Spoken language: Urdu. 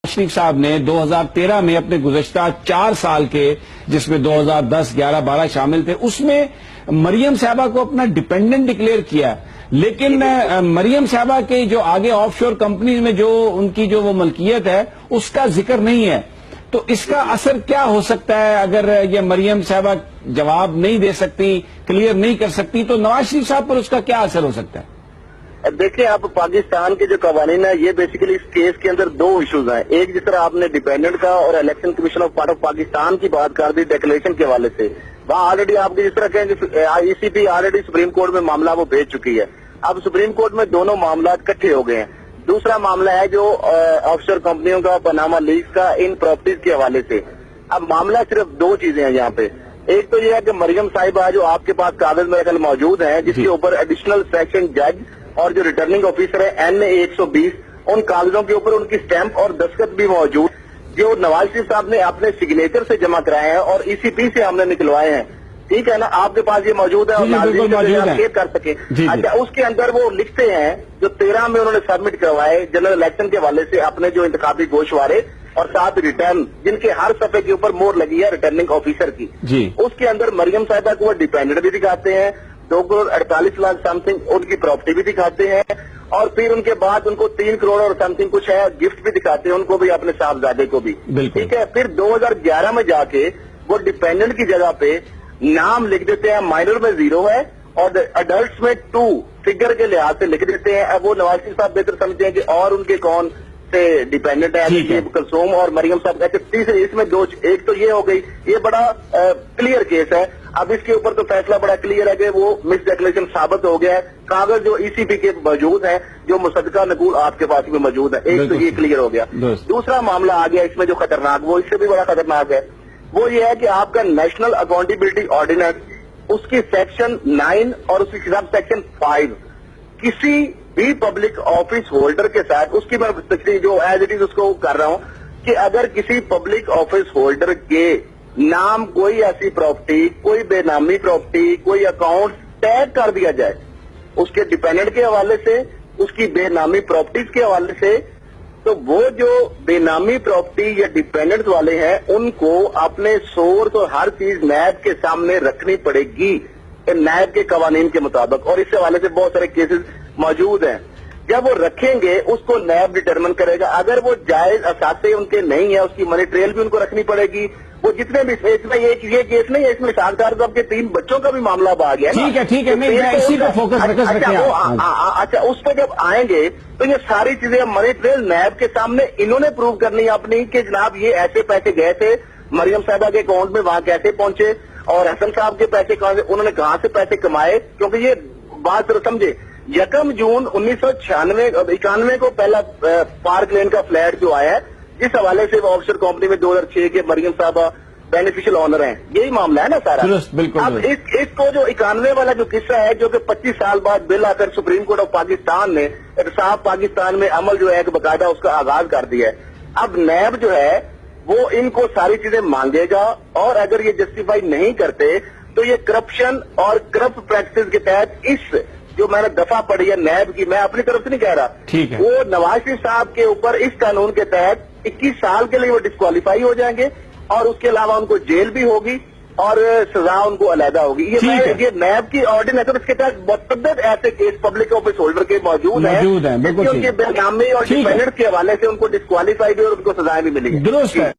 شریف صاحب نے 2013 میں اپنے گزشتہ 4 سال کے، جس میں 2010، 11، 12 شامل تھے، اس میں مریم صاحبہ کو اپنا ڈیپینڈنٹ ڈکلیئر کیا، لیکن مریم صاحبہ کے جو آگے آف شور کمپنیز میں جو ان کی جو وہ ملکیت ہے اس کا ذکر نہیں ہے. تو اس کا اثر کیا ہو سکتا ہے اگر یہ مریم صاحبہ جواب نہیں دے سکتی، کلیئر نہیں کر سکتی، تو نواز شریف صاحب پر اس کا کیا اثر ہو سکتا ہے؟ دیکھیں، آپ پاکستان کے جو قوانین ہیں، یہ بیسیکلی اس کیس کے اندر 2 ایشوز ہیں. ایک جس طرح آپ نے ڈیپینڈنٹ کا اور election commission of part of Pakistan کی بات کر دی ڈیکلیریشن کے حوالے سے، وہاں آلریڈی آپ کے جس طرح کہیں ای سی پی آلریڈی سپریم کورٹ میں معاملہ وہ بھیج چکی ہے. اب سپریم کورٹ میں دونوں معاملات اکٹھے ہو گئے ہیں. دوسرا معاملہ ہے جو آف شور کمپنیوں کا، پاناما لیکس کا، ان پراپرٹیز کے حوالے سے. اب معاملہ صرف 2 چیزیں ہیں یہاں پہ. ایک تو یہ ہے کہ مریم صاحبہ جو آپ کے پاس کاغذ میرے خیال موجود ہیں، جس کے اوپر ایڈیشنل سیکشن جج اور جو ریٹرننگ آفیسر ہے NA 120، ان کاغذوں کے اوپر ان کی سٹیمپ اور دستخط بھی موجود، جو نواز شریف صاحب نے اپنے سگنیچر سے جمع کرائے ہیں اور ای سی پی سے ہم نے نکلوائے ہیں. ٹھیک ہے نا، آپ کے پاس یہ موجود ہے اور ناظرین سے آپ شیئر کر سکیں. اچھا، اس کے اندر وہ لکھتے ہیں جو 13 میں انہوں نے سبمٹ کروائے جنرل الیکشن کے حوالے سے اپنے جو انتخابی گوشوارے اور 7 ریٹرن، جن کے ہر صفحے کے اوپر مور لگی ہے ریٹرننگ آفیسر کی. اس کے اندر مریم صاحبہ کو وہ ڈیپینڈنٹ بھی دکھاتے ہیں، 2 crore 48 lakh some thing in کی پراپرٹی بھی دکھاتے ہیں، اور پھر ان کے بعد ان کو 3 کروڑ اور سم تھنگ کچھ ہے گفٹ بھی دکھاتے ہیں ان کو بھی، اپنے صاحبزادے کو بھی. ٹھیک ہے، پھر 2011 میں جا کے وہ ڈیپینڈنٹ کی جگہ پہ نام لکھ دیتے ہیں، مائنر میں 0 ہے اور اڈلٹس میں 2 فگر کے لحاظ سے لکھ دیتے ہیں. اب وہ نواز شریف صاحب بہتر سمجھتے ہیں کہ اور ان کے کون سے ڈیپینڈنٹ ہے، کلثوم اور مریم صاحب کہتے ہیں. تیسرے اس میں 2، ایک تو یہ ہو گئی، یہ بڑا کلیئر کیس ہے. اب اس کے اوپر تو فیصلہ بڑا کلیئر ہے کہ وہ مس ڈیکلیریشن ثابت ہو گیا ہے. کاغذ جو ای سی پی کے موجود ہیں، جو مصدقہ نقول آپ کے پاس بھی موجود ہے، ایک تو یہ کلیئر ہو گیا. دوسرا معاملہ آ گیا اس میں جو خطرناک، وہ اس سے بھی بڑا خطرناک ہے. وہ یہ ہے کہ آپ کا نیشنل اکاؤنٹیبلٹی آرڈیننس، اس کی سیکشن 9 اور اس کی سب سیکشن 5 کسی بھی پبلک آفس ہولڈر کے ساتھ، اس کی میں جو ایز اٹ از اس کو کر رہا ہوں کہ اگر کسی پبلک آفس ہولڈر کے نام کوئی ایسی پراپرٹی، کوئی بے نامی پراپرٹی، کوئی اکاؤنٹ ٹیگ کر دیا جائے اس کے ڈیپینڈنٹ کے حوالے سے، اس کی بے نامی پراپرٹیز کے حوالے سے، تو وہ جو بے نامی پراپرٹی یا ڈیپینڈنٹ والے ہیں ان کو اپنے سورس اور ہر چیز نیب کے سامنے رکھنی پڑے گی نیب کے قوانین کے مطابق. اور اس کے حوالے سے بہت سارے کیسز موجود ہیں. جب وہ رکھیں گے اس کو نیب ڈٹرمن کرے گا. اگر وہ جائز اثاثے ان کے نہیں ہیں، اس کی منی ٹریل بھی ان کو رکھنی پڑے گی. وہ جتنے بھی اس میں یہ کیس نہیں ہے، اس میں اسحاق ڈار صاحب کے 3 بچوں کا بھی معاملہ اب آ گیا ہے. ٹھیک ہے، میں اسی پہ فوکس رکھیں. اچھا، اس پہ جب آئیں گے تو یہ ساری چیزیں منی ٹریل نیب کے سامنے انہوں نے پروو کرنی اپنی کہ جناب یہ ایسے پیسے گئے تھے مریم صاحبہ کے اکاؤنٹ میں، وہاں کیسے پہنچے، اور حسن صاحب کے پیسے کہاں سے، انہوں نے کہاں سے پیسے کمائے. کیونکہ یہ بات ذرا سمجھے، 1 جون 1991 کو پہلا پارک لین کا فلیٹ جو آیا ہے، جس حوالے سے آف شور کمپنی میں 2006 کے مریم صاحبہ بینیفیشل آنر ہیں. یہی معاملہ ہے نا سارا. اب اس کو جو 91 والا جو قصہ ہے، جو کہ 25 سال بعد بل آ کر سپریم کورٹ آف پاکستان نے احتساب پاکستان میں عمل جو ہے ایک باقاعدہ اس کا آغاز کر دیا ہے. اب نیب جو ہے وہ ان کو ساری چیزیں مانگے گا، اور اگر یہ جسٹیفائی نہیں کرتے تو یہ کرپشن اور کرپٹ پریکٹس کے تحت اس جو میں نے دفعہ پڑھی ہے نیب کی، میں اپنی طرف سے نہیں کہہ رہا، وہ نواز شریف صاحب کے اوپر اس قانون کے تحت 21 سال کے لیے وہ ڈسکوالیفائی ہو جائیں گے، اور اس کے علاوہ ان کو جیل بھی ہوگی اور سزا ان کو علیحدہ ہوگی. یہ نیب کی آرڈیننس ہے، اس کے تحت متعدد ایسے کیس پبلک آفس ہولڈر کے موجود ہیں جس کے ان کے بے نامی اور ڈیپینڈنٹ کے حوالے سے ان کو ڈسکوالیفائی بھی اور ان کو سزائیں بھی ملی ہیں.